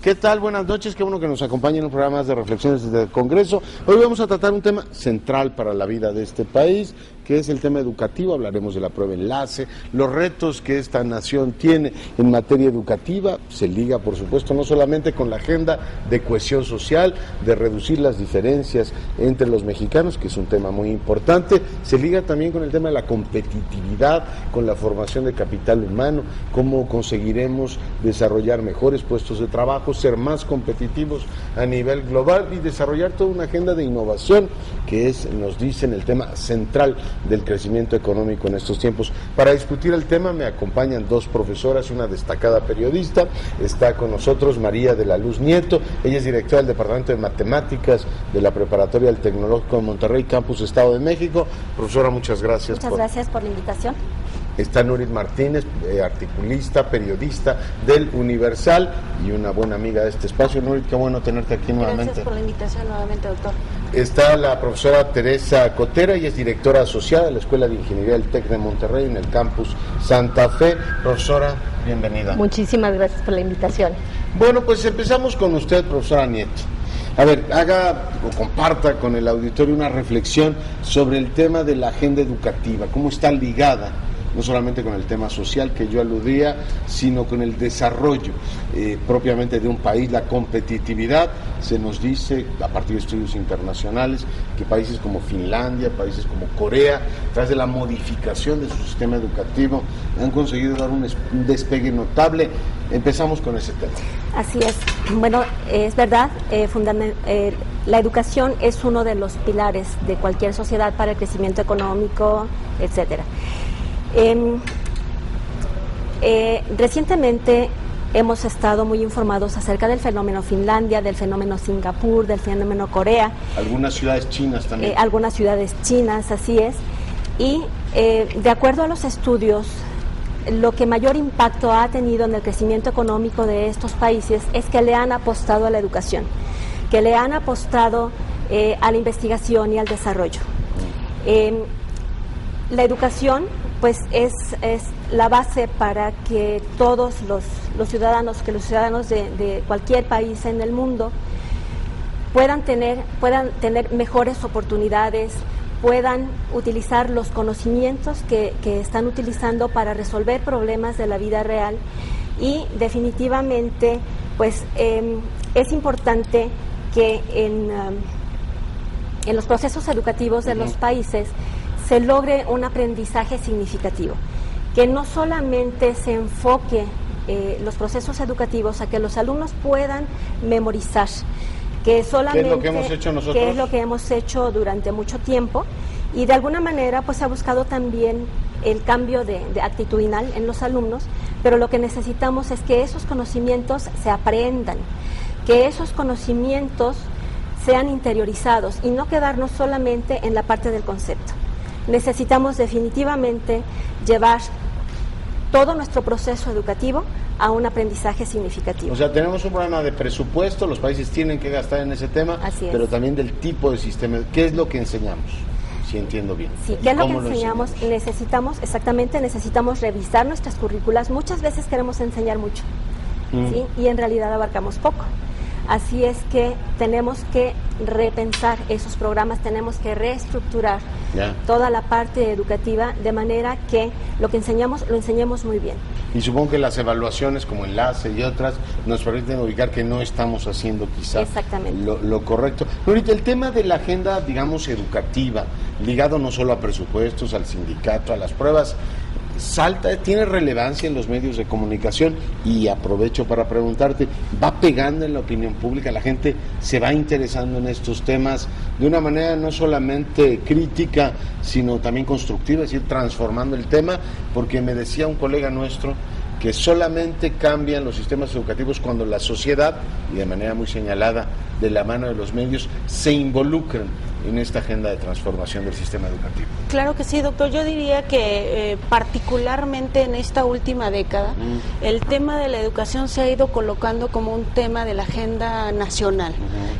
¿Qué tal? Buenas noches, qué bueno que nos acompañen en los programas de reflexiones desde el Congreso. Hoy vamos a tratar un tema central para la vida de este país, que es el tema educativo. Hablaremos de la prueba enlace, los retos que esta nación tiene en materia educativa. Se liga, por supuesto, no solamente con la agenda de cohesión social, de reducir las diferencias entre los mexicanos, que es un tema muy importante, se liga también con el tema de la competitividad, con la formación de capital humano, cómo conseguiremos desarrollar mejores puestos de trabajo, ser más competitivos a nivel global y desarrollar toda una agenda de innovación, que es, nos dicen, el tema central del crecimiento económico en estos tiempos. Para discutir el tema me acompañan dos profesoras, una destacada periodista, está con nosotros María de la Luz Nieto, ella es directora del Departamento de Matemáticas de la Preparatoria del Tecnológico de Monterrey, Campus Estado de México. Profesora, muchas gracias. Muchas gracias por la invitación. Está Nurit Martínez, articulista, periodista del Universal y una buena amiga de este espacio. Nurit, qué bueno tenerte aquí nuevamente. Gracias por la invitación nuevamente, doctor. Está la profesora Teresa Cotera, ella es directora asociada de la Escuela de Ingeniería del TEC de Monterrey en el campus Santa Fe. Profesora, bienvenida. Muchísimas gracias por la invitación. Bueno, pues empezamos con usted, profesora Nieto. A ver, haga o comparta con el auditorio una reflexión sobre el tema de la agenda educativa, cómo está ligada no solamente con el tema social que yo aludía, sino con el desarrollo propiamente de un país, la competitividad. Se nos dice, a partir de estudios internacionales, que países como Finlandia, países como Corea, a través de la modificación de su sistema educativo, han conseguido dar un despegue notable. Empezamos con ese tema. Así es. Bueno, es verdad, la educación es uno de los pilares de cualquier sociedad para el crecimiento económico, etcétera. Recientemente hemos estado muy informados acerca del fenómeno Finlandia, del fenómeno Singapur, del fenómeno Corea. Algunas ciudades chinas también. Algunas ciudades chinas, así es. Y de acuerdo a los estudios, lo que mayor impacto ha tenido en el crecimiento económico de estos países es que le han apostado a la educación, que le han apostado a la investigación y al desarrollo. La educación pues es la base para que todos los ciudadanos de cualquier país en el mundo puedan tener mejores oportunidades, puedan utilizar los conocimientos que están utilizando para resolver problemas de la vida real. Y definitivamente pues es importante que en los procesos educativos de los países se logre un aprendizaje significativo, que no solamente se enfoque los procesos educativos a que los alumnos puedan memorizar, que solamente, ¿qué es lo que hemos hecho nosotros? Que es lo que hemos hecho durante mucho tiempo, y de alguna manera pues se ha buscado también el cambio de actitudinal en los alumnos, pero lo que necesitamos es que esos conocimientos se aprendan, que esos conocimientos sean interiorizados y no quedarnos solamente en la parte del concepto. Necesitamos definitivamente llevar todo nuestro proceso educativo a un aprendizaje significativo. O sea, tenemos un problema de presupuesto, los países tienen que gastar en ese tema, pero también del tipo de sistema. ¿Qué es lo que enseñamos? Si entiendo bien. Sí, ¿qué es lo que enseñamos? Necesitamos revisar nuestras currículas. Muchas veces queremos enseñar mucho, ¿sí? Y en realidad abarcamos poco. Así es que tenemos que repensar esos programas, tenemos que reestructurar toda la parte educativa de manera que lo que enseñamos, lo enseñemos muy bien. Y supongo que las evaluaciones como Enlace y otras nos permiten ubicar que no estamos haciendo quizá lo correcto. Pero ahorita el tema de la agenda, digamos, educativa, ligado no solo a presupuestos, al sindicato, a las pruebas, tiene relevancia en los medios de comunicación, y aprovecho para preguntarte, ¿va pegando en la opinión pública? ¿La gente se va interesando en estos temas de una manera no solamente crítica, sino también constructiva, es decir, transformando el tema? Porque me decía un colega nuestro que solamente cambian los sistemas educativos cuando la sociedad, y de manera muy señalada, de la mano de los medios, se involucren en esta agenda de transformación del sistema educativo? Claro que sí, doctor. Yo diría que particularmente en esta última década, el tema de la educación se ha ido colocando como un tema de la agenda nacional.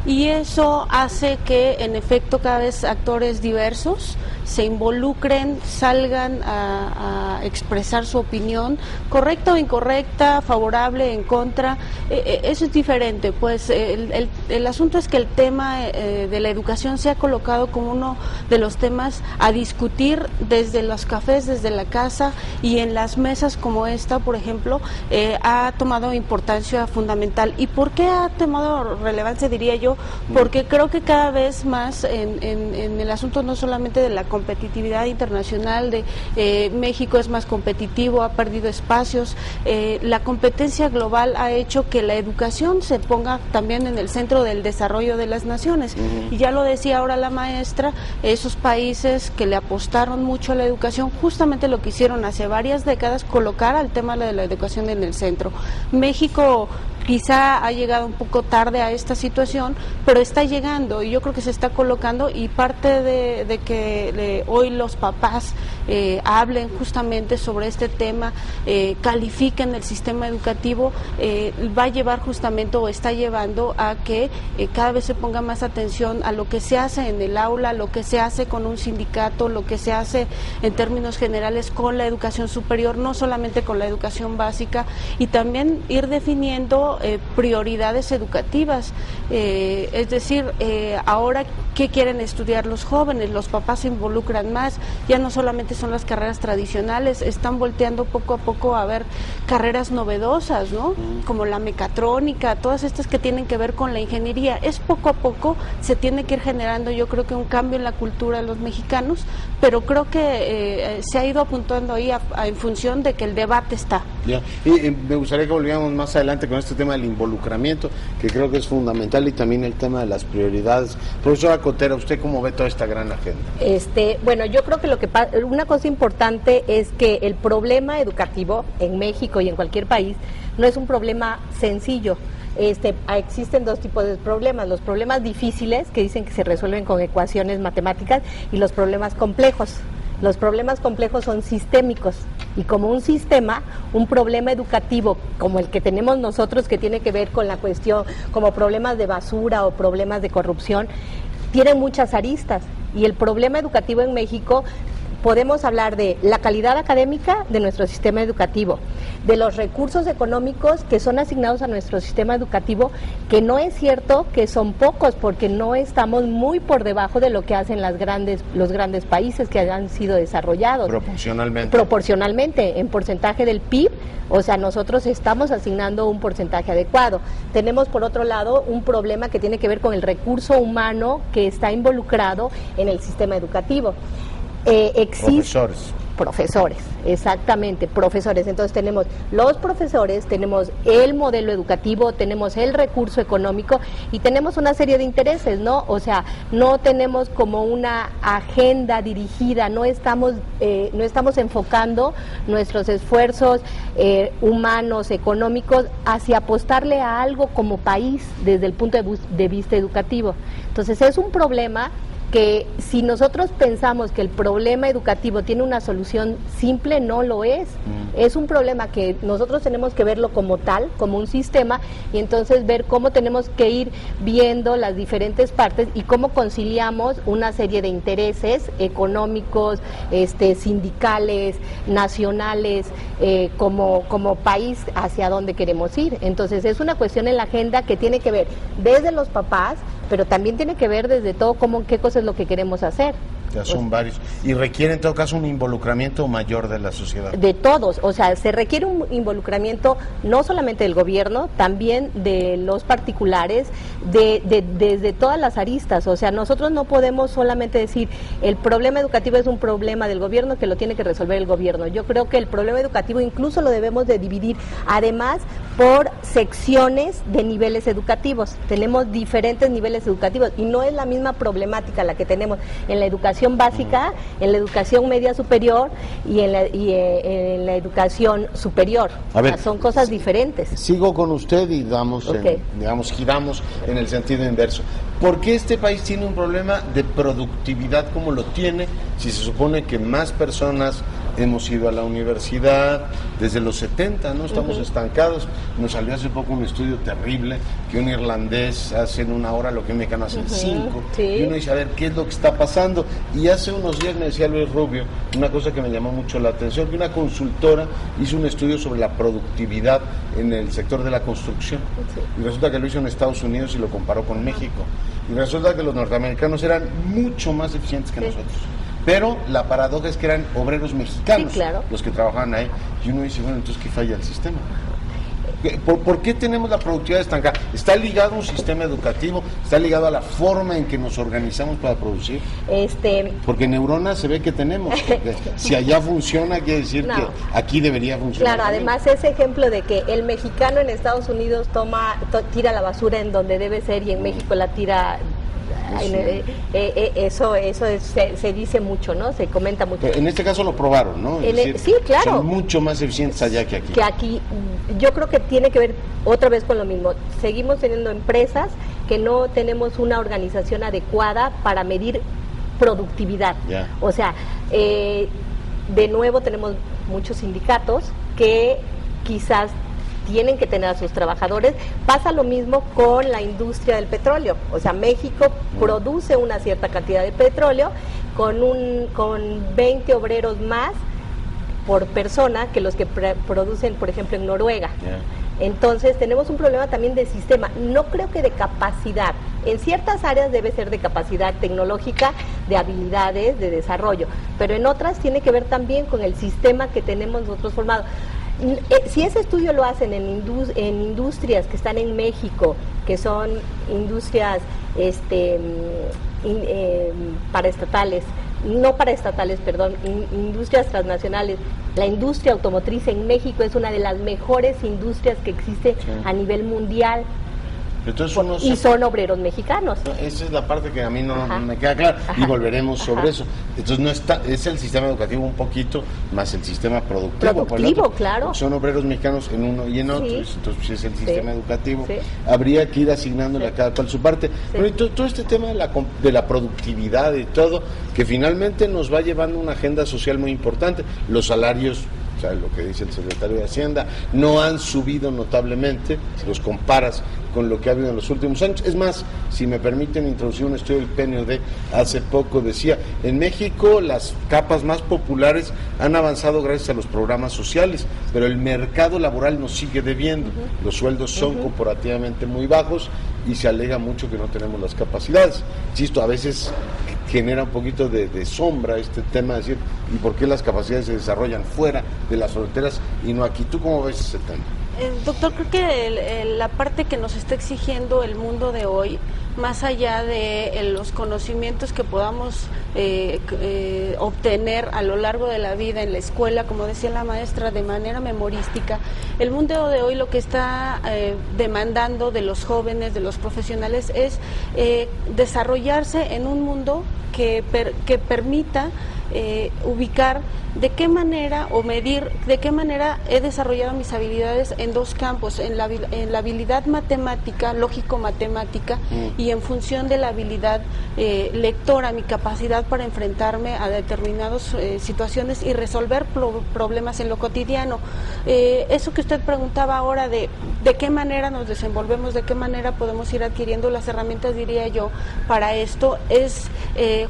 Y eso hace que, en efecto, cada vez actores diversos se involucren, salgan a expresar su opinión, correcta o incorrecta, favorable, en contra. Eso es diferente, pues el asunto es que el tema de la educación se ha colocado como uno de los temas a discutir desde los cafés, desde la casa, y en las mesas como esta, por ejemplo, ha tomado importancia fundamental. ¿Y por qué ha tomado relevancia, diría yo? Porque creo que cada vez más en el asunto no solamente de la competitividad internacional, de México es más competitivo, ha perdido espacios, la competencia global ha hecho que la educación se ponga también en el centro del desarrollo de las naciones. Y ya lo decía ahora la maestra, esos países que le apostaron mucho a la educación, justamente lo que hicieron hace varias décadas, colocar al tema de la educación en el centro. México quizá ha llegado un poco tarde a esta situación, pero está llegando, y yo creo que se está colocando, y parte de que hoy los papás hablen justamente sobre este tema, califiquen el sistema educativo, va a llevar justamente, o está llevando a que cada vez se ponga más atención a lo que se hace en el aula, lo que se hace con un sindicato, lo que se hace en términos generales con la educación superior, no solamente con la educación básica, y también ir definiendo prioridades educativas, es decir, ahora qué quieren estudiar los jóvenes, los papás se involucran más, ya no solamente son las carreras tradicionales, están volteando poco a poco a ver carreras novedosas, ¿no? Como la mecatrónica, todas estas que tienen que ver con la ingeniería. Es poco a poco, se tiene que ir generando, yo creo que un cambio en la cultura de los mexicanos, pero creo que se ha ido apuntando ahí en función de que el debate está. Ya. Y me gustaría que volviéramos más adelante con este tema del involucramiento, que creo que es fundamental, y también el tema de las prioridades. Profesora Cotera, ¿usted cómo ve toda esta gran agenda? Bueno, yo creo que una cosa importante es que el problema educativo en México y en cualquier país no es un problema sencillo. Existen dos tipos de problemas: los problemas difíciles, que dicen que se resuelven con ecuaciones matemáticas, y los problemas complejos. Los problemas complejos son sistémicos, y como un sistema, un problema educativo como el que tenemos nosotros, que tiene que ver con la cuestión, como problemas de basura o problemas de corrupción, tiene muchas aristas, y el problema educativo en México, podemos hablar de la calidad académica de nuestro sistema educativo, de los recursos económicos que son asignados a nuestro sistema educativo, que no es cierto que son pocos, porque no estamos muy por debajo de lo que hacen los grandes países que han sido desarrollados. Proporcionalmente, en porcentaje del PIB, o sea, nosotros estamos asignando un porcentaje adecuado. Tenemos, por otro lado, un problema que tiene que ver con el recurso humano que está involucrado en el sistema educativo. Profesores, exactamente, profesores. Entonces tenemos los profesores, tenemos el modelo educativo, tenemos el recurso económico, y tenemos una serie de intereses, ¿no? O sea, no tenemos como una agenda dirigida, no estamos enfocando nuestros esfuerzos humanos, económicos, hacia apostarle a algo como país desde el punto de vista educativo. Entonces es un problema que, si nosotros pensamos que el problema educativo tiene una solución simple, no lo es. Es un problema que nosotros tenemos que verlo como tal, como un sistema, y entonces ver cómo tenemos que ir viendo las diferentes partes y cómo conciliamos una serie de intereses económicos, sindicales, nacionales, como país, hacia dónde queremos ir. Entonces es una cuestión en la agenda que tiene que ver desde los papás, pero también tiene que ver desde todo qué cosa es lo que queremos hacer. Ya son varios. Y requiere en todo caso un involucramiento mayor de la sociedad. De todos, o sea, se requiere un involucramiento no solamente del gobierno, también de los particulares, desde todas las aristas. O sea, nosotros no podemos solamente decir el problema educativo es un problema del gobierno que lo tiene que resolver el gobierno. Yo creo que el problema educativo incluso lo debemos de dividir, además, por secciones de niveles educativos. Tenemos diferentes niveles educativos y no es la misma problemática la que tenemos en la educación educación básica, en la educación media superior y en la educación superior. A ver, o sea, son cosas diferentes. Sigo con usted y Okay. giramos en el sentido inverso. ¿Por qué este país tiene un problema de productividad como lo tiene si se supone que más personas hemos ido a la universidad desde los 70, no estamos estancados? Nos salió hace poco un estudio terrible que un irlandés hace en 1 hora lo que un mexicano hace en 5, Sí. y uno dice, a ver, ¿qué es lo que está pasando? Y hace unos días me decía Luis Rubio una cosa que me llamó mucho la atención, que una consultora hizo un estudio sobre la productividad en el sector de la construcción, y resulta que lo hizo en Estados Unidos y lo comparó con México, y resulta que los norteamericanos eran mucho más eficientes que nosotros. Pero la paradoja es que eran obreros mexicanos, Sí, claro. los que trabajaban ahí. Y uno dice, bueno, entonces, ¿qué falla el sistema? ¿Por qué tenemos la productividad estancada? ¿Está ligado a un sistema educativo? ¿Está ligado a la forma en que nos organizamos para producir? Porque neuronas se ve que tenemos. Si allá funciona, quiere decir que aquí debería funcionar. Claro, también. además ese ejemplo de que el mexicano en Estados Unidos tira la basura en donde debe ser y en México la tira... se dice mucho, ¿no? Se comenta mucho. Pero en este caso lo probaron, ¿no? Es decir, sí, claro. Son mucho más eficientes allá que aquí. Que aquí, yo creo que tiene que ver otra vez con lo mismo. Seguimos teniendo empresas que no tenemos una organización adecuada para medir productividad. Ya. O sea, de nuevo tenemos muchos sindicatos que quizás tienen que tener a sus trabajadores. Pasa lo mismo con la industria del petróleo. O sea, México produce una cierta cantidad de petróleo con 20 obreros más por persona que los que producen, por ejemplo, en Noruega. Yeah. Entonces, tenemos un problema también de sistema. No creo que de capacidad. En ciertas áreas debe ser de capacidad tecnológica, de habilidades, de desarrollo. Pero en otras tiene que ver también con el sistema que tenemos nosotros formado. Si ese estudio lo hacen en industrias que están en México, que son industrias industrias transnacionales, la industria automotriz en México es una de las mejores industrias que existe a nivel mundial. Entonces, y son obreros mexicanos. Esa es la parte que a mí no me queda clara. Y volveremos sobre eso. Entonces no está, es el sistema educativo un poquito más el sistema productivo, claro. Son obreros mexicanos en uno y en otro. Sí. Entonces si es el sistema educativo, sí, habría que ir asignándole a cada cual su parte. Sí. Pero y todo este tema de la productividad y todo, que finalmente nos va llevando a una agenda social muy importante. Los salarios, o sea, lo que dice el secretario de Hacienda, no han subido notablemente, si los comparas con lo que ha habido en los últimos años. Es más, si me permiten introducir un estudio del PNUD, hace poco decía, en México las capas más populares han avanzado gracias a los programas sociales, pero el mercado laboral nos sigue debiendo. Los sueldos son corporativamente muy bajos y se alega mucho que no tenemos las capacidades. Insisto, a veces genera un poquito de sombra este tema de decir, ¿y por qué las capacidades se desarrollan fuera de las fronteras y no aquí? ¿Tú cómo ves ese tema? Doctor, creo que la parte que nos está exigiendo el mundo de hoy, más allá de los conocimientos que podamos obtener a lo largo de la vida en la escuela, como decía la maestra, de manera memorística, el mundo de hoy lo que está demandando de los jóvenes, de los profesionales, es desarrollarse en un mundo que permita ubicar de qué manera o medir de qué manera he desarrollado mis habilidades en dos campos, en la habilidad matemática, lógico-matemática, y en función de la habilidad lectora, mi capacidad para enfrentarme a determinadas situaciones y resolver problemas en lo cotidiano. Eso que usted preguntaba ahora de qué manera nos desenvolvemos, de qué manera podemos ir adquiriendo las herramientas, diría yo, para esto, es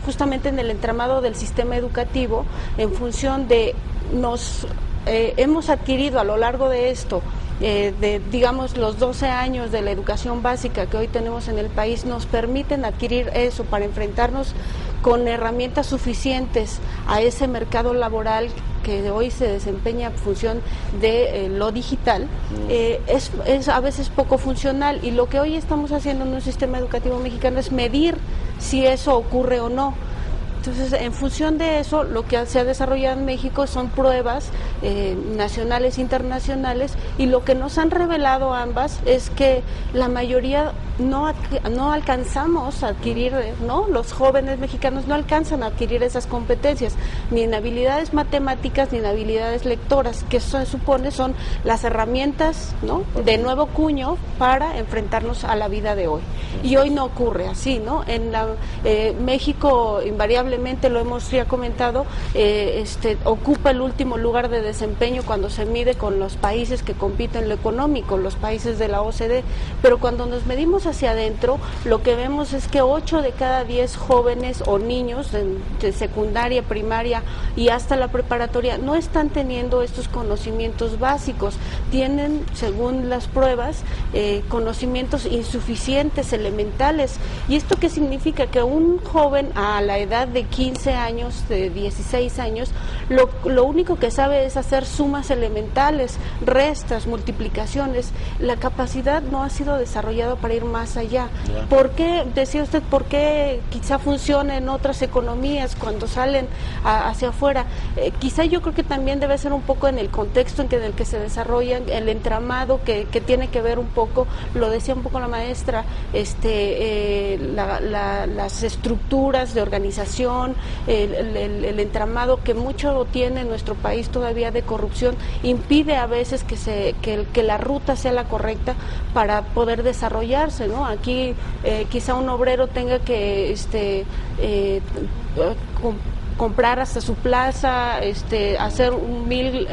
justamente en el entramado del sistema educativo, en función de hemos adquirido a lo largo de esto, digamos, los 12 años de la educación básica que hoy tenemos en el país, nos permiten adquirir eso para enfrentarnos con herramientas suficientes a ese mercado laboral que hoy se desempeña en función de lo digital. Es a veces poco funcional, y lo que hoy estamos haciendo en un sistema educativo mexicano es medir si eso ocurre o no. Entonces, en función de eso, lo que se ha desarrollado en México son pruebas nacionales e internacionales, y lo que nos han revelado ambas es que la mayoría no alcanzamos a adquirir, ¿no? Los jóvenes mexicanos no alcanzan a adquirir esas competencias, ni en habilidades matemáticas ni en habilidades lectoras, que se supone son las herramientas, ¿no?, de nuevo cuño para enfrentarnos a la vida de hoy. Y hoy no ocurre así, ¿no? En México, invariablemente, lo hemos ya comentado, ocupa el último lugar de desempeño cuando se mide con los países que compiten en lo económico, los países de la OCDE, pero cuando nos medimos hacia adentro, lo que vemos es que 8 de cada 10 jóvenes o niños de secundaria, primaria y hasta la preparatoria no están teniendo estos conocimientos básicos, tienen, según las pruebas, conocimientos insuficientes, elementales. ¿Y esto qué significa? Que un joven a la edad de 15 años, de 16 años, lo único que sabe es hacer sumas elementales, restas, multiplicaciones. La capacidad no ha sido desarrollada para ir más allá. ¿Por qué, decía usted, por qué quizá funciona en otras economías cuando salen hacia afuera? Quizá yo creo que también debe ser un poco en el contexto en el que se desarrollan, el entramado que tiene que ver un poco, lo decía un poco la maestra, las estructuras de organización, el entramado que mucho tiene nuestro país todavía de corrupción, impide a veces que la ruta sea la correcta para poder desarrollarse, ¿no? Aquí quizá un obrero tenga que comprar hasta su plaza, hacer 1000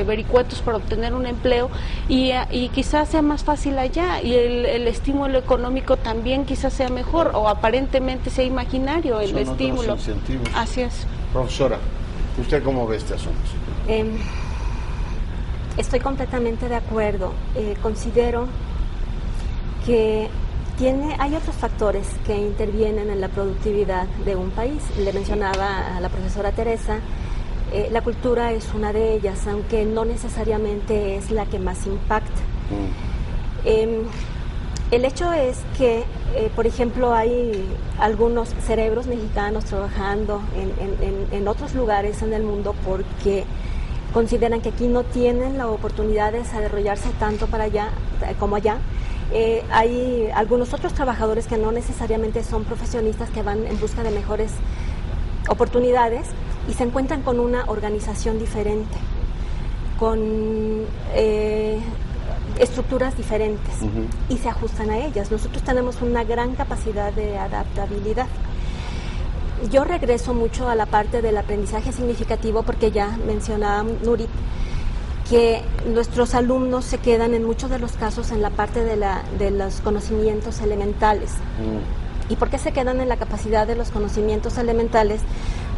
vericuetos para obtener un empleo, y quizás sea más fácil allá, y el estímulo económico también quizás sea mejor, o aparentemente sea imaginario el estímulo. Otros incentivos. Así es. Profesora, ¿usted cómo ve este asunto? Estoy completamente de acuerdo. Considero que hay otros factores que intervienen en la productividad de un país. Le mencionaba a la profesora Teresa, la cultura es una de ellas, aunque no necesariamente es la que más impacta. El hecho es que, por ejemplo, hay algunos cerebros mexicanos trabajando en otros lugares en el mundo porque consideran que aquí no tienen la oportunidad de desarrollarse tanto para allá como allá. Hay algunos otros trabajadores que no necesariamente son profesionistas, que van en busca de mejores oportunidades y se encuentran con una organización diferente, con estructuras diferentes, y se ajustan a ellas. Nosotros tenemos una gran capacidad de adaptabilidad. Yo regreso mucho a la parte del aprendizaje significativo, porque ya mencionaba Nurit que nuestros alumnos se quedan en muchos de los casos en la parte de los conocimientos elementales. ¿Y por qué se quedan en la capacidad de los conocimientos elementales?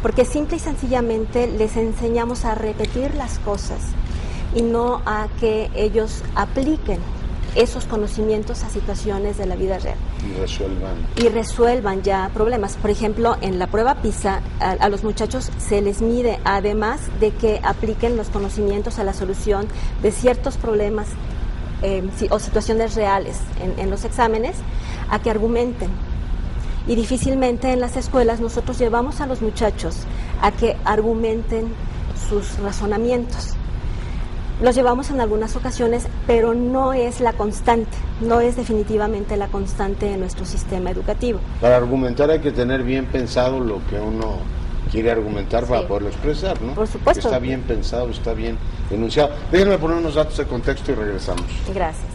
Porque simple y sencillamente les enseñamos a repetir las cosas y no a que ellos apliquen esos conocimientos a situaciones de la vida real. Y resuelvan ya problemas. Por ejemplo, en la prueba PISA, a los muchachos se les mide, además de que apliquen los conocimientos a la solución de ciertos problemas o situaciones reales en los exámenes, a que argumenten. Y difícilmente en las escuelas nosotros llevamos a los muchachos a que argumenten sus razonamientos. Los llevamos en algunas ocasiones, pero no es la constante, no es definitivamente la constante de nuestro sistema educativo. Para argumentar hay que tener bien pensado lo que uno quiere argumentar para poderlo expresar, ¿no? Por supuesto. Que está bien pensado, está bien enunciado. Déjenme poner unos datos de contexto y regresamos. Gracias.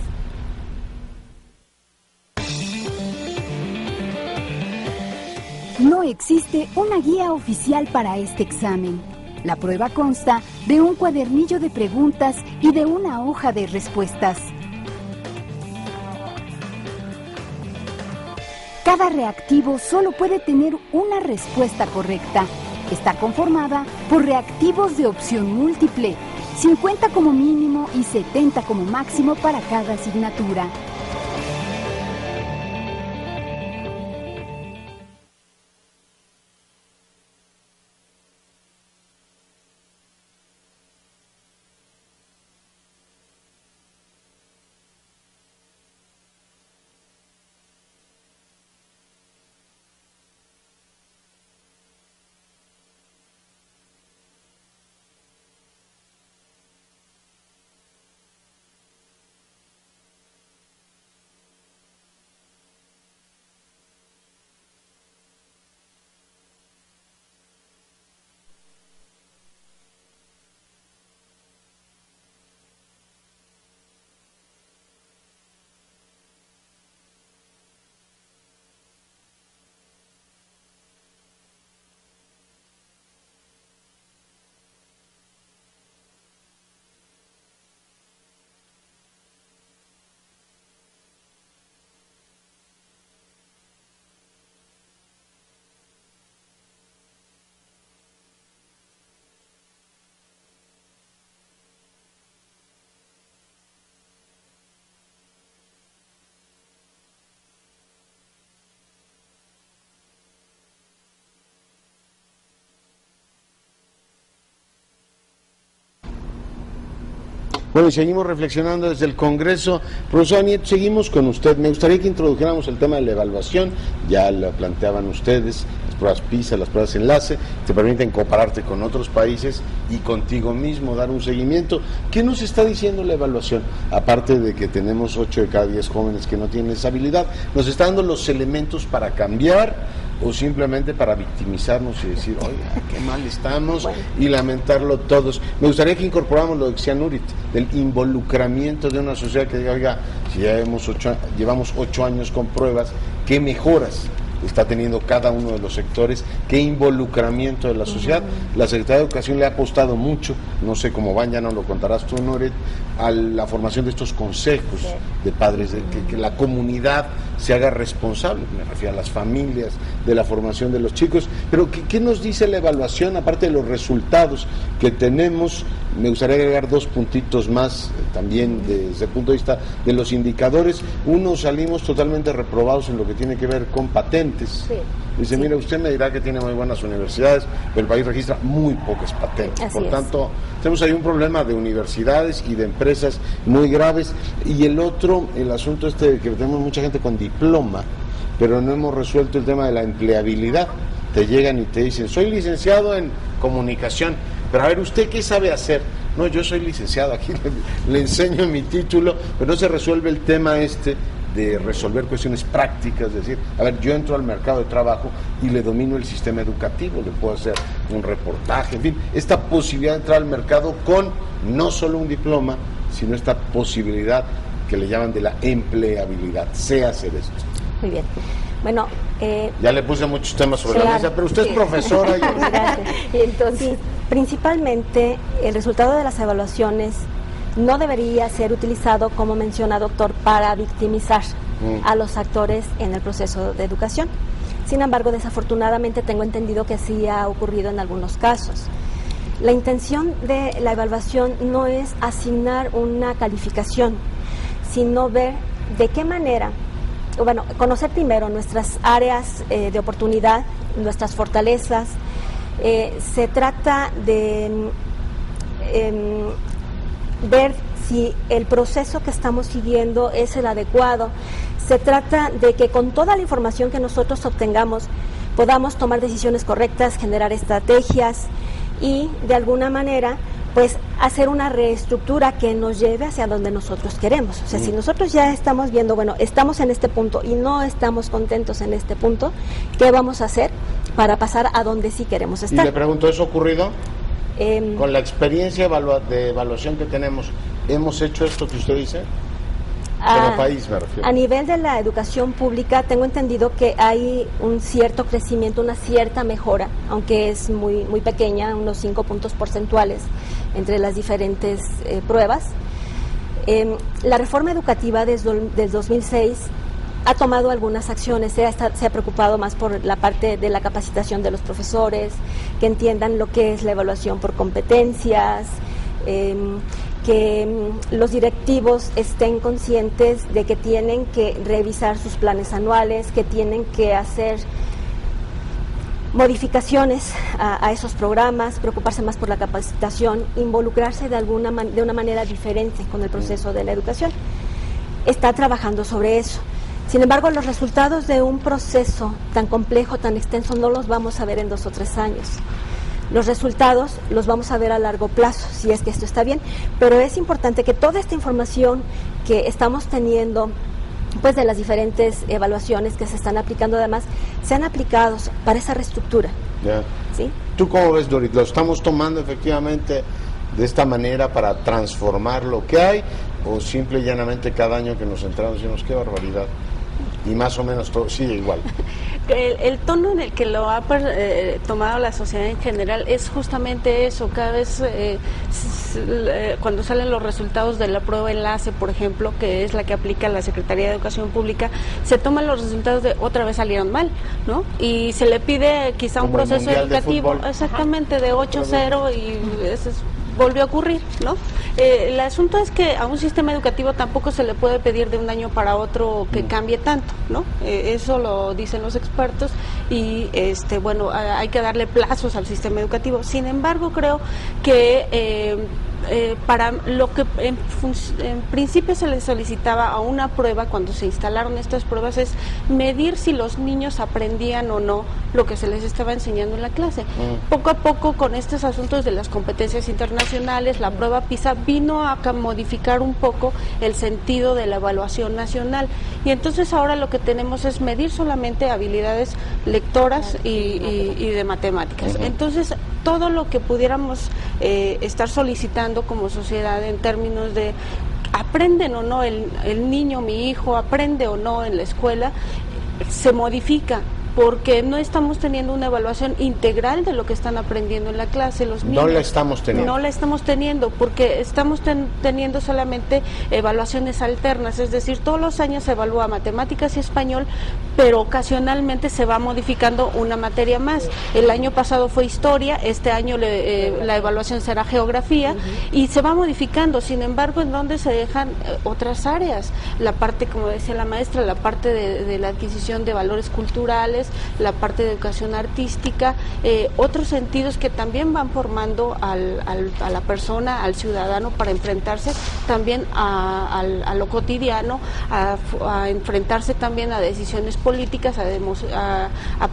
No existe una guía oficial para este examen. La prueba consta de un cuadernillo de preguntas y de una hoja de respuestas. Cada reactivo solo puede tener una respuesta correcta. Está conformada por reactivos de opción múltiple, 50 como mínimo y 70 como máximo para cada asignatura. Bueno, y seguimos reflexionando desde el Congreso. Profesor Nieto, seguimos con usted. Me gustaría que introdujéramos el tema de la evaluación. Ya lo planteaban ustedes, las pruebas PISA, las pruebas enlace, te permiten compararte con otros países y contigo mismo, dar un seguimiento. ¿Qué nos está diciendo la evaluación? Aparte de que tenemos 8 de cada 10 jóvenes que no tienen esa habilidad, ¿nos está dando los elementos para cambiar o simplemente para victimizarnos y decir, oiga, qué mal estamos, y lamentarlo todos? Me gustaría que incorporáramos lo que decía Nurit, del involucramiento de una sociedad que diga, oiga, si ya llevamos 8 años con pruebas, ¿qué mejoras está teniendo cada uno de los sectores? ¿Qué involucramiento de la sociedad? La Secretaría de Educación le ha apostado mucho, no sé cómo van, ya nos lo contarás tú, Nurit, a la formación de estos consejos de padres, de que la comunidad se haga responsable, me refiero a las familias, de la formación de los chicos. Pero ¿qué nos dice la evaluación, aparte de los resultados que tenemos? Me gustaría agregar 2 puntitos más, también desde el punto de vista de los indicadores. Uno, salimos totalmente reprobados en lo que tiene que ver con patentes. Dice, mira, usted me dirá que tiene muy buenas universidades, pero el país registra muy pocas patentes. Por tanto, tenemos ahí un problema de universidades y de empresas muy graves. Y el otro, el asunto de que tenemos mucha gente con diploma, pero no hemos resuelto el tema de la empleabilidad. Te llegan y te dicen, soy licenciado en comunicación, pero a ver, ¿usted qué sabe hacer? No, yo soy licenciado, aquí le enseño mi título, pero no se resuelve el tema de resolver cuestiones prácticas, es decir, a ver, yo entro al mercado de trabajo y le domino el sistema educativo, le puedo hacer un reportaje, en fin, esta posibilidad de entrar al mercado con no solo un diploma, sino esta posibilidad que le llaman de la empleabilidad. Sé hacer esto. Muy bien. Bueno, ya le puse muchos temas sobre la mesa, pero usted es profesora. Gracias. Entonces, principalmente, el resultado de las evaluaciones no debería ser utilizado, como menciona doctor, para victimizar a los actores en el proceso de educación. Sin embargo, desafortunadamente tengo entendido que sí ha ocurrido en algunos casos. La intención de la evaluación no es asignar una calificación, sino ver de qué manera, bueno, conocer primero nuestras áreas de oportunidad, nuestras fortalezas. Se trata de ver si el proceso que estamos siguiendo es el adecuado. Se trata de que con toda la información que nosotros obtengamos podamos tomar decisiones correctas, generar estrategias y de alguna manera pues hacer una reestructura que nos lleve hacia donde nosotros queremos. O sea, si nosotros ya estamos viendo, bueno, estamos en este punto y no estamos contentos en este punto, ¿qué vamos a hacer para pasar a donde sí queremos estar? Y le pregunto, ¿eso ha ocurrido? Con la experiencia de evaluación que tenemos, ¿hemos hecho esto que usted dice? Como país, me refiero. A nivel de la educación pública, tengo entendido que hay un cierto crecimiento, una cierta mejora, aunque es muy, muy pequeña, unos 5 puntos porcentuales entre las diferentes pruebas. La reforma educativa del 2006 ha tomado algunas acciones, se ha preocupado más por la parte de la capacitación de los profesores, que entiendan lo que es la evaluación por competencias, que los directivos estén conscientes de que tienen que revisar sus planes anuales, que tienen que hacer modificaciones a esos programas, preocuparse más por la capacitación, involucrarse de una manera diferente con el proceso de la educación. Está trabajando sobre eso. Sin embargo, los resultados de un proceso tan complejo, tan extenso, no los vamos a ver en 2 o 3 años. Los resultados los vamos a ver a largo plazo, si es que esto está bien, pero es importante que toda esta información que estamos teniendo, pues de las diferentes evaluaciones que se están aplicando, además, sean aplicados para esa reestructura. ¿Sí? ¿Tú cómo ves, Dorit? ¿Lo estamos tomando efectivamente de esta manera para transformar lo que hay, o simple y llanamente cada año que nos entramos decimos qué barbaridad? Y más o menos todo sigue igual. El tono en el que lo ha tomado la sociedad en general es justamente eso. Cada vez cuando salen los resultados de la prueba enlace, por ejemplo, que es la que aplica la Secretaría de Educación Pública, se toman los resultados de otra vez salieron mal, ¿no? Y se le pide quizá como un proceso educativo exactamente de 8-0 y eso volvió a ocurrir, ¿no? El asunto es que a un sistema educativo tampoco se le puede pedir de un año para otro que cambie tanto, ¿no? Eso lo dicen los expertos y bueno, hay que darle plazos al sistema educativo. Sin embargo, creo que para lo que en principio se les solicitaba a una prueba cuando se instalaron estas pruebas es medir si los niños aprendían o no lo que se les estaba enseñando en la clase. Poco a poco, con estos asuntos de las competencias internacionales, la prueba PISA vino a modificar un poco el sentido de la evaluación nacional, y entonces ahora lo que tenemos es medir solamente habilidades lectoras y de matemáticas. Entonces todo lo que pudiéramos estar solicitando como sociedad en términos de aprenden o no el niño, mi hijo, aprende o no en la escuela, se modifica, porque no estamos teniendo una evaluación integral de lo que están aprendiendo en la clase los niños. No la estamos teniendo. No la estamos teniendo, porque estamos teniendo solamente evaluaciones alternas, es decir, todos los años se evalúa matemáticas y español, pero ocasionalmente se va modificando una materia más. El año pasado fue historia, este año la evaluación será geografía, y se va modificando. Sin embargo, en donde se dejan otras áreas, la parte, como decía la maestra, la parte de la adquisición de valores culturales, la parte de educación artística, otros sentidos que también van formando a la persona, al ciudadano, para enfrentarse también a lo cotidiano, a enfrentarse también a decisiones políticas, a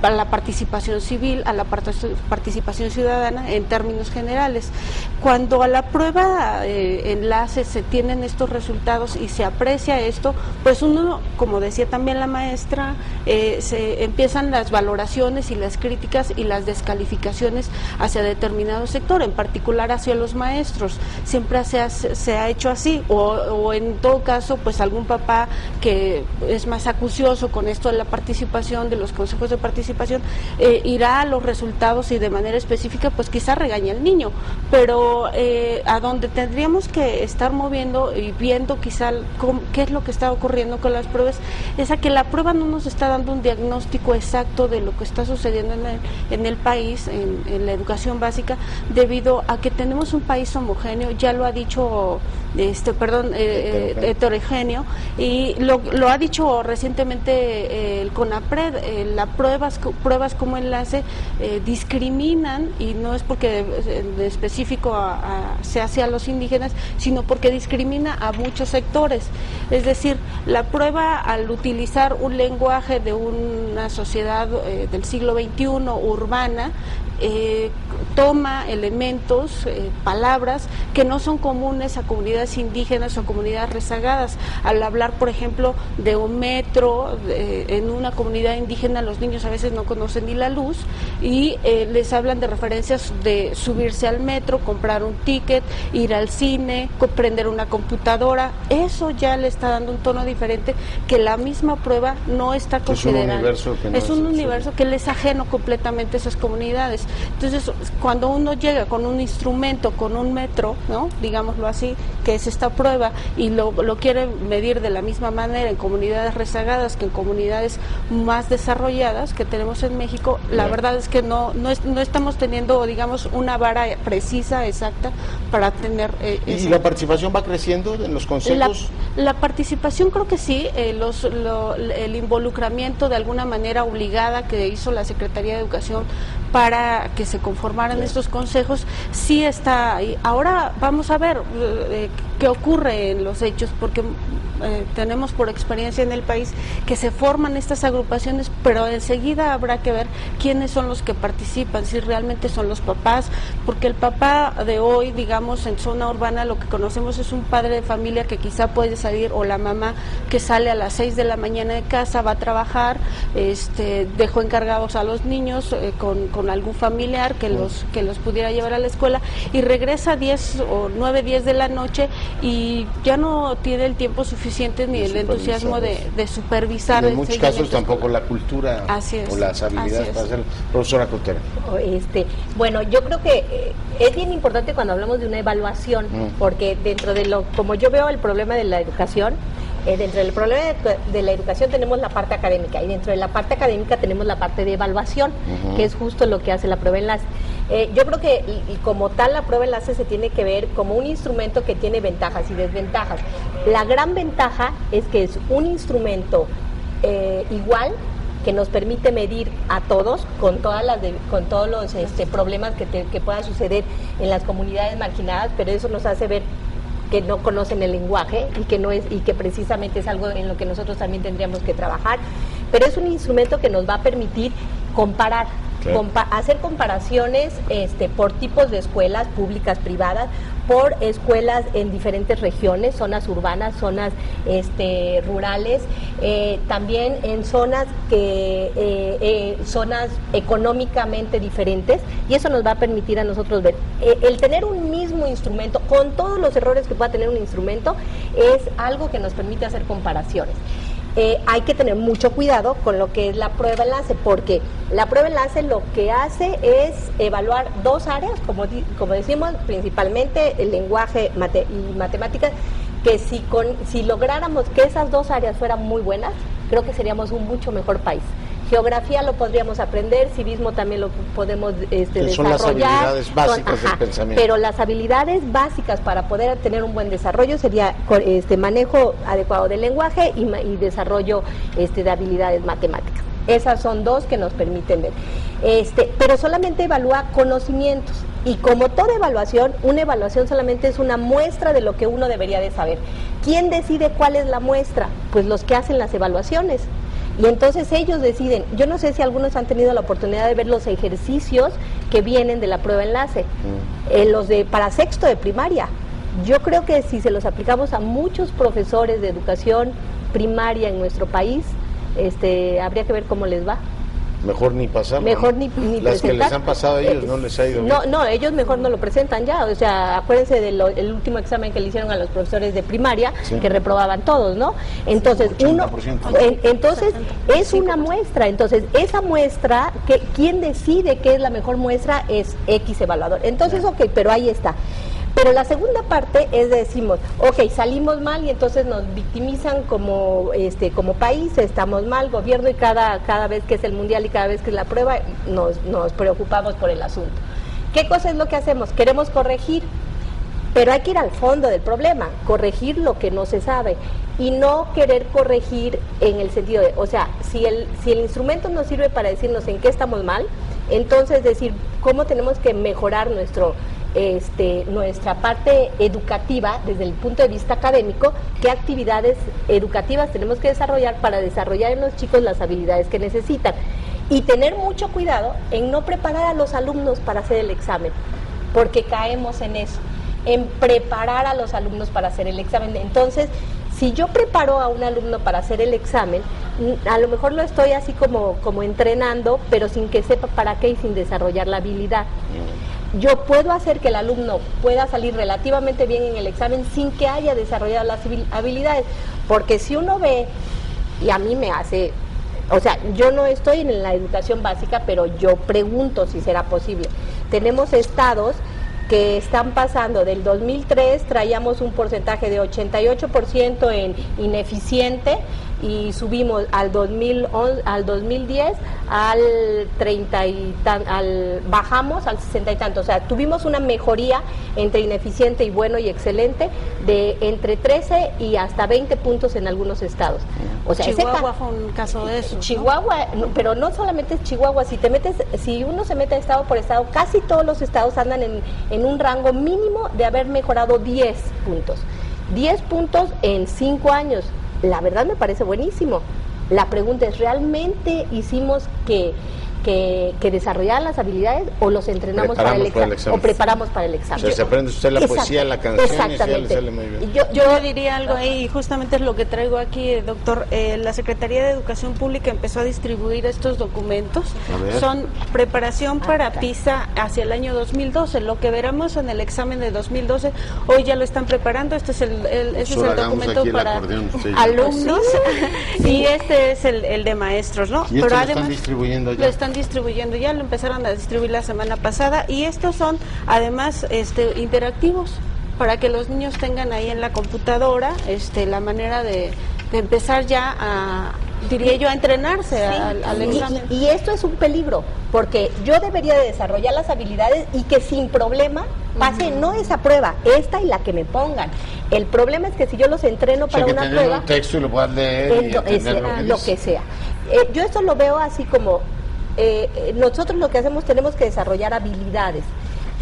la participación civil, a la participación ciudadana en términos generales. Cuando a la prueba enlace se tienen estos resultados y se aprecia esto, pues uno, como decía también la maestra, se empiezan las valoraciones y las críticas y las descalificaciones hacia determinado sector, en particular hacia los maestros. Siempre se ha hecho así, o en todo caso, pues algún papá que es más acucioso con esto de la participación, de los consejos de participación, irá a los resultados y de manera específica, pues quizá regaña al niño, pero a donde tendríamos que estar moviendo y viendo quizá qué es lo que está ocurriendo con las pruebas, es a que la prueba no nos está dando un diagnóstico exacto de lo que está sucediendo en el país, en la educación básica, debido a que tenemos un país homogéneo, ya lo ha dicho heterogéneo, y lo ha dicho recientemente el CONAPRED. Las pruebas como enlace discriminan, y no es porque en específico se hace a los indígenas, sino porque discrimina a muchos sectores. Es decir, la prueba, al utilizar un lenguaje de una sociedad del siglo XXI, urbana, toma elementos, palabras que no son comunes a comunidades indígenas o comunidades rezagadas. Al hablar, por ejemplo, de un metro, en una comunidad indígena los niños a veces no conocen ni la luz, y les hablan de referencias de subirse al metro, comprar un ticket, ir al cine, prender una computadora. Eso ya le está dando un tono diferente que la misma prueba no está considerando. Es un universo que les es ajeno completamente a esas comunidades. Entonces, cuando uno llega con un instrumento, con un metro, ¿no?, digámoslo así, que es esta prueba, y lo quiere medir de la misma manera en comunidades rezagadas que en comunidades más desarrolladas que tenemos en México, la verdad es que no estamos teniendo, digamos, una vara precisa, exacta, para tener... ¿Y la participación va creciendo en los consejos? La participación, creo que sí, el involucramiento de alguna manera obligada que hizo la Secretaría de Educación para que se conformaran estos consejos, sí está ahí. Ahora vamos a ver qué ocurre en los hechos, porque tenemos por experiencia en el país que se forman estas agrupaciones, pero enseguida habrá que ver quiénes son los que participan, si realmente son los papás, porque el papá de hoy, digamos, en zona urbana, lo que conocemos es un padre de familia que quizá puede salir, o la mamá que sale a las 6 de la mañana de casa, va a trabajar, dejó encargados a los niños con algún familiar que los pudiera llevar a la escuela, y regresa 10 o 9, 10 de la noche, y ya no tiene el tiempo suficiente ni el entusiasmo de supervisar. En muchos casos tampoco la cultura o las habilidades para hacerlo. Profesora Cotera. Bueno, yo creo que es bien importante cuando hablamos de una evaluación, porque dentro de como yo veo el problema de la educación, dentro del problema de la educación tenemos la parte académica, y dentro de la parte académica tenemos la parte de evaluación, que es justo lo que hace la prueba enlace. Yo creo que y como tal la prueba enlace se tiene que ver como un instrumento que tiene ventajas y desventajas. La gran ventaja es que es un instrumento igual que nos permite medir a todos con todos los problemas que puedan suceder en las comunidades marginadas, pero eso nos hace ver que no conocen el lenguaje y que precisamente es algo en lo que nosotros también tendríamos que trabajar, pero es un instrumento que nos va a permitir comparar. Hacer comparaciones por tipos de escuelas públicas, privadas, por escuelas en diferentes regiones, zonas urbanas, zonas rurales, también en zonas zonas económicamente diferentes, y eso nos va a permitir a nosotros ver. El tener un mismo instrumento, con todos los errores que pueda tener un instrumento, es algo que nos permite hacer comparaciones. Hay que tener mucho cuidado con lo que es la prueba enlace, porque la prueba enlace lo que hace es evaluar dos áreas, como decimos, principalmente el lenguaje y matemáticas, que si lográramos que esas dos áreas fueran muy buenas, creo que seríamos un mucho mejor país. Geografía lo podríamos aprender, civismo también lo podemos desarrollar. Son las habilidades básicas del pensamiento. Pero las habilidades básicas para poder tener un buen desarrollo sería manejo adecuado del lenguaje y desarrollo de habilidades matemáticas. Esas son dos que nos permiten ver. Pero solamente evalúa conocimientos. Y como toda evaluación, una evaluación solamente es una muestra de lo que uno debería de saber. ¿Quién decide cuál es la muestra? Pues los que hacen las evaluaciones. Y entonces ellos deciden. Yo no sé si algunos han tenido la oportunidad de ver los ejercicios que vienen de la prueba enlace, para sexto de primaria. Yo creo que si se los aplicamos a muchos profesores de educación primaria en nuestro país, habría que ver cómo les va. Mejor ni pasarlo. Mejor ni las presentar. Que les han pasado a ellos no les ha ido bien. No, ellos mejor no lo presentan ya. O sea, acuérdense del último examen que le hicieron a los profesores de primaria, que reprobaban todos, ¿no? Entonces, 80%. Entonces, es una muestra. Entonces, esa muestra, ¿quién decide qué es la mejor muestra? Es X evaluador. Entonces, ok, pero ahí está. Pero la segunda parte es decimos, ok, salimos mal y entonces nos victimizan como país, estamos mal, gobierno, y cada vez que es el mundial y cada vez que es la prueba nos preocupamos por el asunto. ¿Qué cosa es lo que hacemos? Queremos corregir, pero hay que ir al fondo del problema, corregir lo que no se sabe y no querer corregir en el sentido de, o sea, si el instrumento nos sirve para decirnos en qué estamos mal, entonces decir cómo tenemos que mejorar nuestra parte educativa desde el punto de vista académico, qué actividades educativas tenemos que desarrollar para desarrollar en los chicos las habilidades que necesitan, y tener mucho cuidado en no preparar a los alumnos para hacer el examen, porque caemos en eso, en preparar a los alumnos para hacer el examen. Entonces, si yo preparo a un alumno para hacer el examen, a lo mejor lo estoy así como entrenando, pero sin que sepa para qué y sin desarrollar la habilidad. Yo puedo hacer que el alumno pueda salir relativamente bien en el examen sin que haya desarrollado las habilidades, porque si uno ve, y a mí me hace, o sea, yo no estoy en la educación básica, pero yo pregunto si será posible. Tenemos estados que están pasando, del 2003 traíamos un porcentaje de 88% en ineficiente, y subimos al 2010 al 30 y bajamos al 60 y tanto, o sea, tuvimos una mejoría entre ineficiente y bueno y excelente de entre 13 y hasta 20 puntos en algunos estados. O sea, Chihuahua fue un caso de eso, ¿no? Chihuahua, pero no solamente es Chihuahua, si uno se mete estado por estado, casi todos los estados andan en un rango mínimo de haber mejorado 10 puntos. 10 puntos en 5 años. La verdad me parece buenísimo. La pregunta es, ¿realmente hicimos que desarrollar las habilidades o los entrenamos para el examen? O preparamos para el examen. O sea, se aprende usted la poesía, la canción, exactamente. Y ya le sale muy bien. Yo diría algo ahí, y justamente es lo que traigo aquí, doctor. La Secretaría de Educación Pública empezó a distribuir estos documentos. Son preparación para PISA hacia el año 2012. Lo que veremos en el examen de 2012, hoy ya lo están preparando. Este es el documento para alumnos y este es el de maestros, ¿no? Y pero además lo están distribuyendo ya. Lo están distribuyendo, ya lo empezaron a distribuir la semana pasada, y estos son además interactivos para que los niños tengan ahí en la computadora la manera de empezar ya a, diría yo, a entrenarse al examen. Y esto es un peligro, porque yo debería de desarrollar las habilidades y que sin problema pase no esa prueba, esta y la que me pongan. El problema es que si yo los entreno para una prueba, un texto y lo puedas leer y entender lo que sea. Yo esto lo veo así como, nosotros lo que hacemos, tenemos que desarrollar habilidades.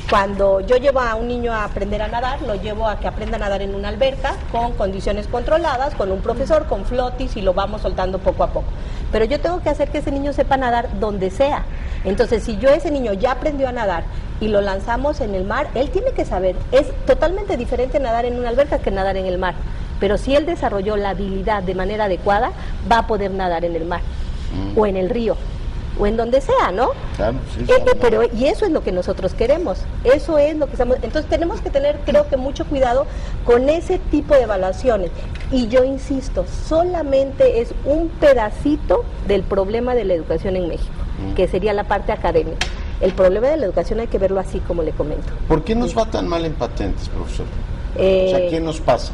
Cuando yo llevo a un niño a aprender a nadar, lo llevo a que aprenda a nadar en una alberca, con condiciones controladas, con un profesor, con flotis, y lo vamos soltando poco a poco. Pero yo tengo que hacer que ese niño sepa nadar donde sea. Entonces, si ese niño ya aprendió a nadar y lo lanzamos en el mar, él tiene que saber, es totalmente diferente nadar en una alberca que nadar en el mar. Pero si él desarrolló la habilidad de manera adecuada, va a poder nadar en el mar, o en el río, o en donde sea, ¿no? Claro, sí, pero y eso es lo que nosotros queremos, eso es lo que estamos. Entonces tenemos que tener, creo que, mucho cuidado con ese tipo de evaluaciones. Y yo insisto, solamente es un pedacito del problema de la educación en México, que sería la parte académica. El problema de la educación hay que verlo así, como le comento. ¿Por qué nos va tan mal en patentes, profesor? O sea, ¿qué nos pasa?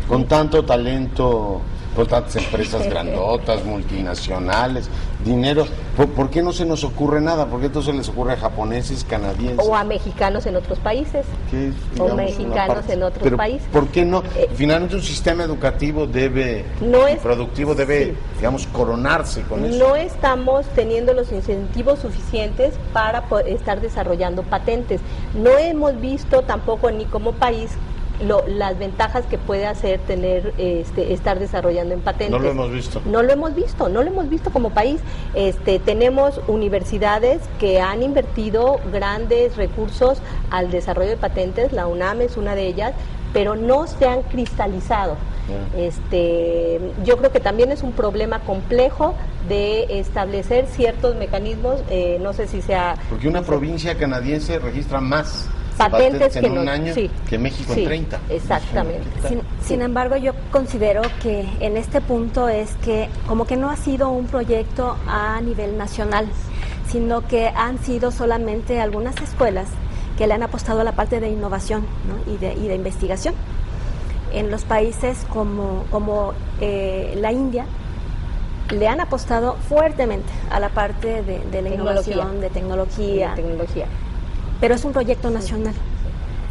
Con tanto talento, con tantas empresas grandotas, multinacionales, dinero, ¿por qué no se nos ocurre nada? ¿Por qué entonces les ocurre a japoneses, canadienses? O a mexicanos en otros países. Que es, digamos, o mexicanos en otros países. ¿Por qué no? Finalmente un sistema educativo productivo debe, digamos, coronarse con eso. No estamos teniendo los incentivos suficientes para estar desarrollando patentes. No hemos visto tampoco ni como país las ventajas que puede hacer tener estar desarrollando en patentes. No lo hemos visto. No lo hemos visto como país. Tenemos universidades que han invertido grandes recursos al desarrollo de patentes, la UNAM es una de ellas, pero no se han cristalizado. Yo creo que también es un problema complejo de establecer ciertos mecanismos, no sé si sea... Porque una provincia canadiense registra más patentes que en un año que México en 30. Exactamente. Sin embargo, yo considero que en este punto es que como que no ha sido un proyecto a nivel nacional, sino que han sido solamente algunas escuelas que le han apostado a la parte de innovación, ¿no? y de investigación. En los países como la India, le han apostado fuertemente a la parte de la innovación, de tecnología. Pero es un proyecto nacional.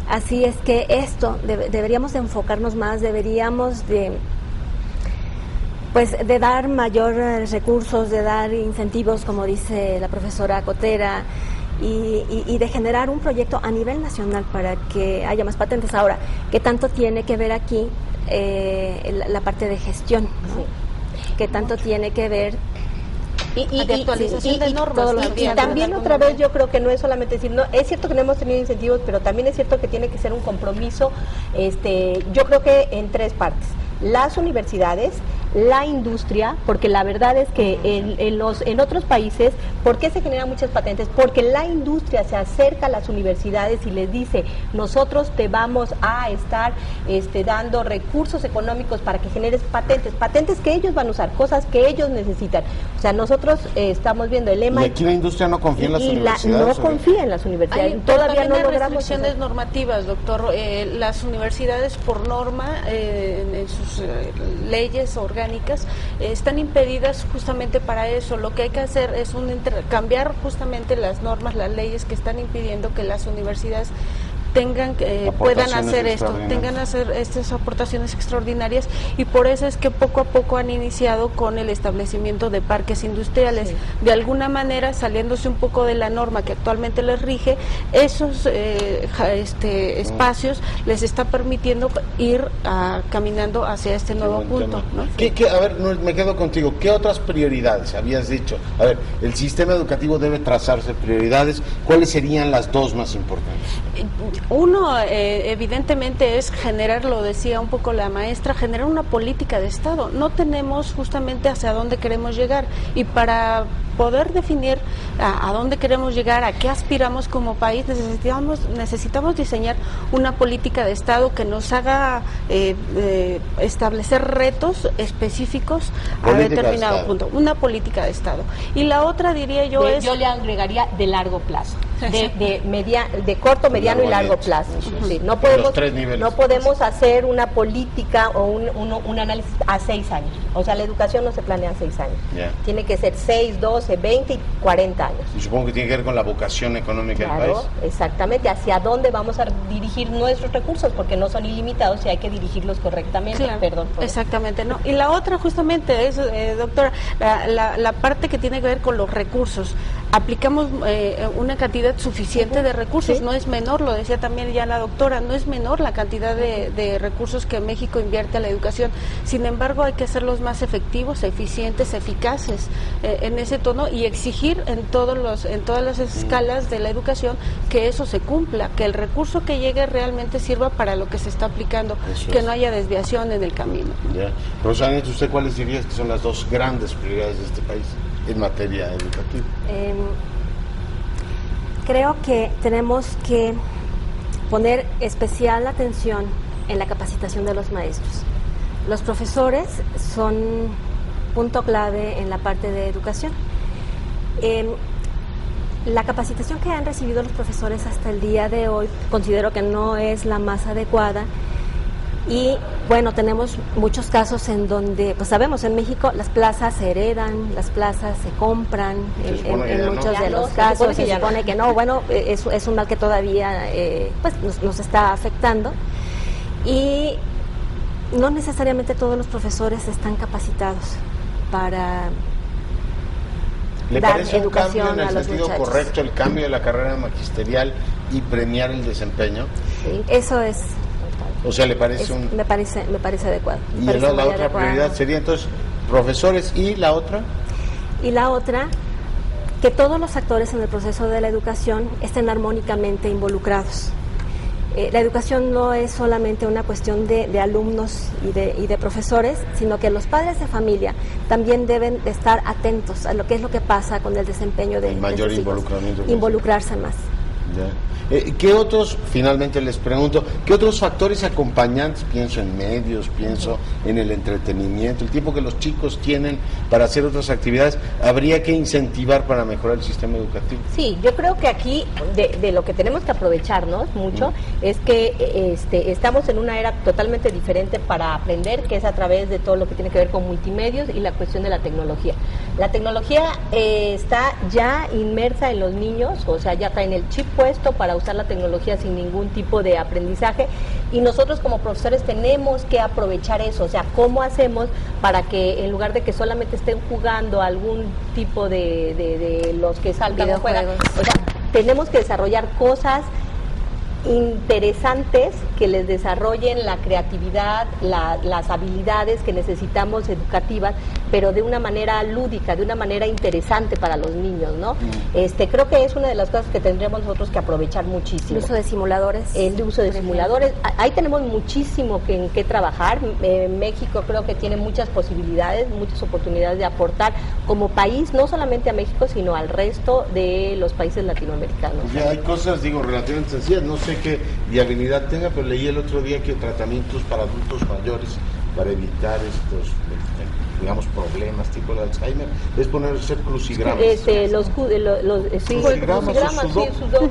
Así es que esto deberíamos de enfocarnos más, deberíamos de dar mayores recursos, de dar incentivos, como dice la profesora Cotera, y de generar un proyecto a nivel nacional para que haya más patentes. Ahora, ¿qué tanto tiene que ver aquí la parte de gestión, ¿no? ¿Qué tanto tiene que ver de actualización de normas? Y también otra vez yo creo que no es solamente decir, no, es cierto que no hemos tenido incentivos, pero también es cierto que tiene que ser un compromiso, yo creo que en tres partes: las universidades, la industria, porque la verdad es que en otros países, ¿por qué se generan muchas patentes? Porque la industria se acerca a las universidades y les dice, nosotros te vamos a estar dando recursos económicos para que generes patentes que ellos van a usar, cosas que ellos necesitan. O sea, nosotros estamos viendo el MIT. Y aquí la industria no confía en las universidades. No confía en las universidades. Todavía no logramos restricciones normativas, doctor. Las universidades, por norma, en sus leyes orgánicas, están impedidas justamente para eso. Lo que hay que hacer es cambiar justamente las normas, las leyes que están impidiendo que las universidades puedan hacer esto, tengan hacer estas aportaciones extraordinarias, y por eso es que poco a poco han iniciado con el establecimiento de parques industriales, de alguna manera saliéndose un poco de la norma que actualmente les rige. Esos espacios les está permitiendo ir caminando hacia este nuevo punto, ¿no? A ver, me quedo contigo. ¿Qué otras prioridades habías dicho? A ver, el sistema educativo debe trazarse prioridades. ¿Cuáles serían las dos más importantes? Uno, evidentemente, es generar, lo decía un poco la maestra, generar una política de Estado. No tenemos justamente hacia dónde queremos llegar, y para poder definir a dónde queremos llegar, a qué aspiramos como país, necesitamos diseñar una política de Estado que nos haga establecer retos específicos a determinado punto. Una política de Estado. Y la otra, diría yo, yo le agregaría de largo plazo, de corto, mediano y largo plazo. Sí, no podemos hacer una política o un análisis a 6 años. O sea, la educación no se planea a 6 años. Tiene que ser 6, 12, 15, 20 y 40 años. Y supongo que tiene que ver con la vocación económica del país. Exactamente, hacia dónde vamos a dirigir nuestros recursos, porque no son ilimitados y hay que dirigirlos correctamente. Claro, perdón. Exactamente, ¿no? Y la otra justamente es, doctora, la parte que tiene que ver con los recursos. Aplicamos una cantidad suficiente de recursos, no es menor, lo decía también ya la doctora, no es menor la cantidad de recursos que México invierte a la educación. Sin embargo, hay que hacerlos más efectivos, eficientes, eficaces en ese tono y exigir en todas las escalas de la educación que eso se cumpla, que el recurso que llegue realmente sirva para lo que se está aplicando, que no haya desviación en el camino. Ya. Profesora Nieto, ¿usted cuáles diría que son las dos grandes prioridades de este país en materia educativa? Creo que tenemos que poner especial atención en la capacitación de los maestros. Los profesores son punto clave en la parte de educación. La capacitación que han recibido los profesores hasta el día de hoy considero que no es la más adecuada. Y bueno, tenemos muchos casos en donde, pues sabemos, en México las plazas se heredan, las plazas se compran, en muchos de los casos se supone que no, bueno, es un mal que todavía pues nos está afectando y no necesariamente todos los profesores están capacitados para ¿Le dar parece un cambio educación en a el los sentido muchachos? correcto, el cambio de la carrera magisterial y premiar el desempeño? Sí, eso es. O sea, ¿le parece Me parece adecuado. Y la otra prioridad sería entonces profesores y la otra. Y la otra, que todos los actores en el proceso de la educación estén armónicamente involucrados. La educación no es solamente una cuestión de alumnos y de profesores, sino que los padres de familia también deben de estar atentos a lo que es lo que pasa con el desempeño de mayor sus hijos. involucramiento. Involucrarse más. Ya. ¿Qué otros, finalmente les pregunto, qué otros factores acompañantes, pienso en medios, pienso en el entretenimiento, el tiempo que los chicos tienen para hacer otras actividades, habría que incentivar para mejorar el sistema educativo? Sí, yo creo que aquí de lo que tenemos que aprovecharnos mucho es que estamos en una era totalmente diferente para aprender, que es a través de todo lo que tiene que ver con multimedios y la cuestión de la tecnología. La tecnología está ya inmersa en los niños, o sea, ya traen el chip puesto para usar la tecnología sin ningún tipo de aprendizaje y nosotros como profesores tenemos que aprovechar eso, o sea, ¿cómo hacemos para que en lugar de que solamente estén jugando algún tipo de los que salgan o juegan, o sea, tenemos que desarrollar cosas interesantes que les desarrollen la creatividad, las habilidades que necesitamos educativas, pero de una manera lúdica, de una manera interesante para los niños, ¿no? Creo que es una de las cosas que tendríamos nosotros que aprovechar muchísimo. El uso de simuladores. El uso de simuladores. Ahí tenemos muchísimo en qué trabajar. México creo que tiene muchas posibilidades, muchas oportunidades de aportar como país, no solamente a México, sino al resto de los países latinoamericanos. Ya hay cosas, relativamente sencillas, no sé qué viabilidad tenga, pero leí el otro día que tratamientos para adultos mayores para evitar estos, problemas tipo el Alzheimer, es ponerse crucigramas. Sudoku.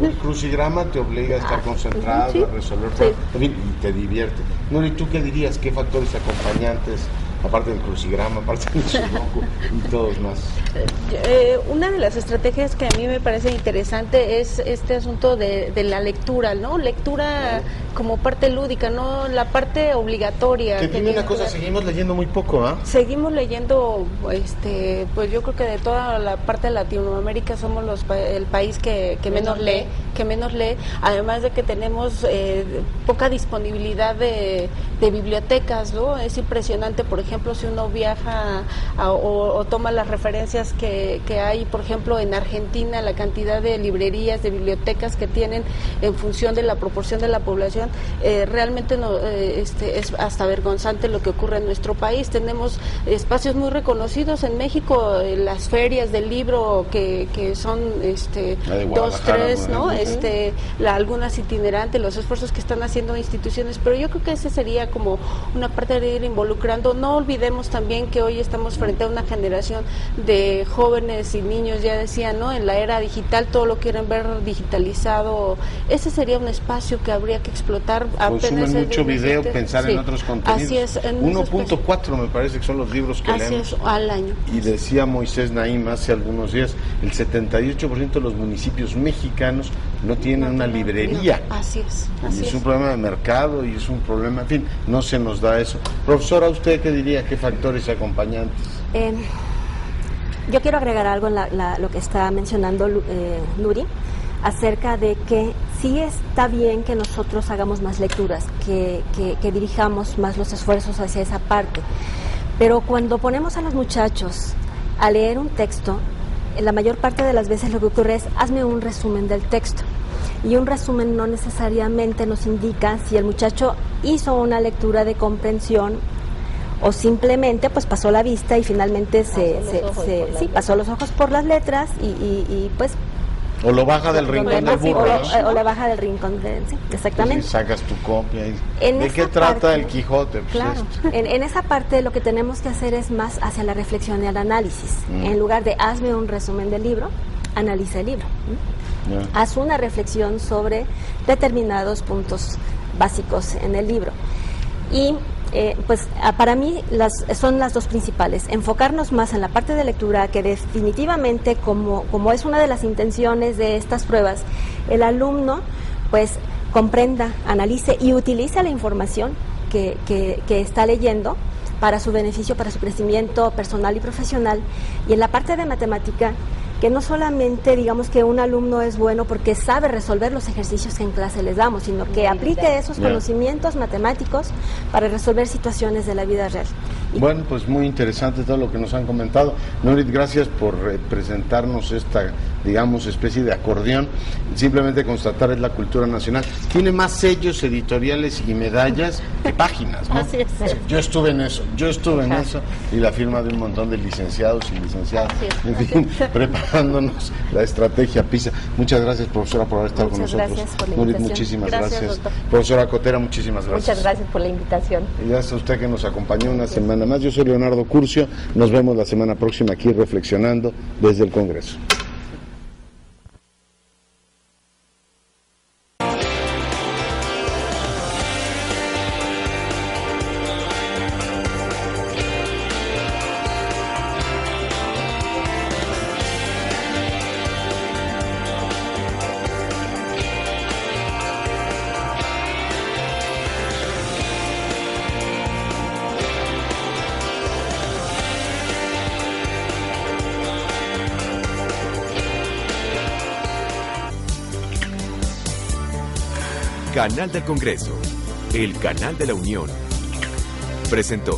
El crucigrama te obliga a estar concentrado, a resolver problemas, y te divierte. ¿Y tú qué dirías? ¿Qué factores acompañantes, aparte del crucigrama, aparte del sudoku y todos más? Una de las estrategias que a mí me parece interesante es este asunto de la lectura, ¿no? Lectura como parte lúdica, no la parte obligatoria. Que tiene una cosa, seguimos leyendo muy poco, ¿ah? Seguimos leyendo, pues yo creo que de toda la parte de Latinoamérica somos el país que menos lee, además de que tenemos poca disponibilidad de bibliotecas, ¿no? Es impresionante, por ejemplo, si uno viaja o toma las referencias que hay, por ejemplo, en Argentina, la cantidad de librerías, de bibliotecas que tienen en función de la proporción de la población, realmente es hasta vergonzante lo que ocurre en nuestro país. Tenemos espacios muy reconocidos en México, las ferias del libro que son 2, 3, ¿no? algunas itinerantes, los esfuerzos que están haciendo instituciones, pero yo creo que ese sería como una parte de ir involucrando. No olvidemos también que hoy estamos frente a una generación de jóvenes y niños, ya decía, ¿no? En la era digital todo lo quieren ver digitalizado. Ese sería un espacio que habría que explotar. Consumen mucho video, pensar en otros contenidos. Así es. 1.4 me parece que son los libros que leemos. Así es, al año. Y decía Moisés Naim hace algunos días, el 78% de los municipios mexicanos no tienen una librería. Así es. Y es un problema de mercado y es un problema, en fin, no se nos da eso. Profesora, ¿usted qué diría? ¿Qué factores acompañantes? Yo quiero agregar algo en lo que está mencionando Nuri, acerca de que sí está bien que nosotros hagamos más lecturas, que dirijamos más los esfuerzos hacia esa parte, pero cuando ponemos a los muchachos a leer un texto, la mayor parte de las veces lo que ocurre es hazme un resumen del texto, y un resumen no necesariamente nos indica si el muchacho hizo una lectura de comprensión o simplemente pues pasó la vista y finalmente pasó los ojos por las letras y pues o lo baja del rincón del burro, o le baja del rincón sí, exactamente. Pues sacas tu copia y ¿de qué trata el Quijote? Pues claro, en esa parte lo que tenemos que hacer es más hacia la reflexión y el análisis. En lugar de hazme un resumen del libro, analiza el libro. Haz una reflexión sobre determinados puntos básicos en el libro. Y pues para mí son las dos principales, enfocarnos más en la parte de lectura, que definitivamente como es una de las intenciones de estas pruebas, el alumno pues comprenda, analice y utilice la información que está leyendo para su beneficio, para su crecimiento personal y profesional. Y en la parte de matemática, que no solamente digamos que un alumno es bueno porque sabe resolver los ejercicios que en clase les damos, sino que aplique esos conocimientos matemáticos para resolver situaciones de la vida real. Bueno, pues muy interesante todo lo que nos han comentado. Nurit, gracias por presentarnos esta, digamos, especie de acordeón. Simplemente constatar, es la cultura nacional. Tiene más sellos editoriales y medallas que páginas, ¿no? Así es. Yo estuve en eso, y la firma de un montón de licenciados y licenciadas, en fin, preparándonos la estrategia PISA. Muchas gracias, profesora, por haber estado con nosotros. Muchas gracias por la Nurit, invitación. muchísimas gracias. Doctor. Profesora Cotera, muchísimas gracias. Muchas gracias por la invitación. Y gracias a usted que nos acompañó una semana más. Yo soy Leonardo Curcio. Nos vemos la semana próxima aquí reflexionando desde el Congreso. Canal del Congreso, el canal de la Unión, presentó.